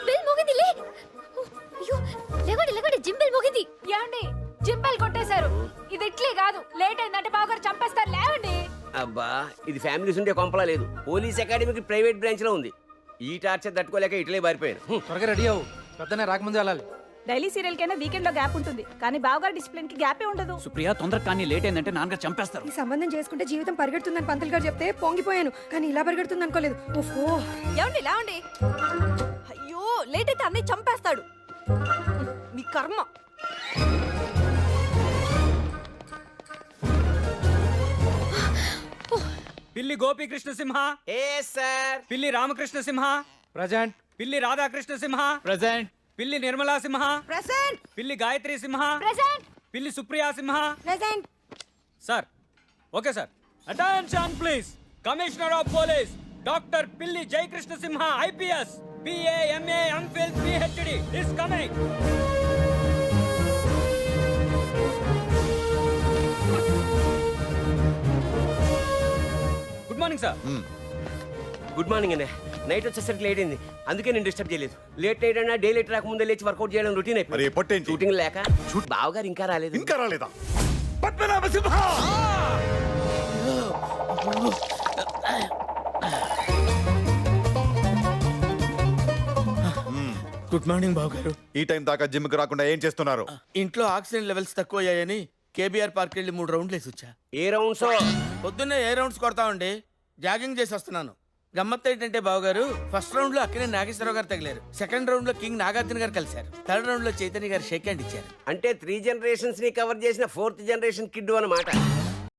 Bell మోగింది లే. అయ్యో లేవండి లేవండి జిమ్ బెల్ మోగింది. ఏమండి జిమ్ బెల్ కొట్టేశారు. ఇది ఇట్లే కాదు, లేట్ అయిందంటే బావగారు చంపేస్తారు. లేవండి. అబ్బా ఇది ఫ్యామిలీస్ ఉండే కొంపలా లేదు. పోలీస్ అకాడమీకి ప్రైవేట్ బ్రాంచ్ లో ఉంది. ఈ టార్చర్ తట్టుకోలేక ఇట్లే పారిపోయాను. త్వరగా రెడీ అవ్వు, పెద్దనే రాకముందే వెళ్ళాలి. డైలీ సీరియల్ కైనా వీకెండ్ లో గ్యాప్ ఉంటుంది, కానీ బావగారు డిసిప్లిన్ కి గ్యాపే ఉండదు. సుప్రియ తొందర కానీ లేట్ అయిందంటే నాన్నగారు చంపేస్తారు. ఈ సంబంధం చేసుకుంటే జీవితం పరిగెడుతుందని పంతులు గారు చెప్తే పొంగిపోయాను, కానీ ఇలా పరిగెడుతుంది అనుకోలేదు. ఓహో ఏమండి లేవండి. అయ్యో లేట్ అయితే అన్నీ చంపేస్తాడు. మీ కర్మ. పిల్లి గోపీకృష్ణ సింహ, ఏ సార్. పిల్లి రామకృష్ణ సింహ, ప్రజెంట్. పిల్లి రాధాకృష్ణ సింహ, ప్రజెంట్. పిల్లి నిర్మలా సింహ, ప్రెసెంట్ పిల్లి Gayatri Simha, present. Pilli Supriya Simha. Present. Sir okay sir. Attention please. Commissioner of police doctor Pilli Jayakrishna Simha IPS BA MA MPhil PhD is coming. Good morning sir. Good morning అండి. నైట్ వచ్చేసరికి లేట్ అయింది, అందుకే నేను డిస్టర్బ్ చేయలేదు. లేట్ నైట్ అయినా డే లేట్ రాకముందే లేచి వర్కౌట్ చేయడం రొటీన్ మరి పొట్టేంటి? షూటింగ్ లేక బావగారు ఇంకా రాలేదు. ఇంకా రాలేదా? పద్మనాభసింహ! గుడ్ మార్నింగ్ బాబు గారు. ఈ టైం దాకా జిమ్ కి రాకుండా ఏం చేస్తున్నారు? ఇంట్లో ఆక్సిజన్ లెవెల్స్ తక్కువ అయ్యాయని కేబీఆర్ పార్క్ వెళ్ళి 3 రౌండ్లు వేసి వచ్చా. ఏ రౌండ్స్? పొద్దున్నే ఏ రౌండ్స్ కొడతా ఉండి జాగింగ్ చేసి వస్తున్నాను. గమ్మత్ ఏంటంటే బావగారు, ఫస్ట్ రౌండ్ లో అక్కడే నాగేశ్వరరావు గారు తగిలారు. సెకండ్ రౌండ్ లో కింగ్ నాగార్జున గారు కలిశారు. థర్డ్ రౌండ్ లో చైతన్య గారు షేక్ హ్యాండ్ ఇచ్చారు. అంటే 3 జనరేషన్స్ ని కవర్ చేసిన 4th జనరేషన్ కిడ్ అన్నమాట.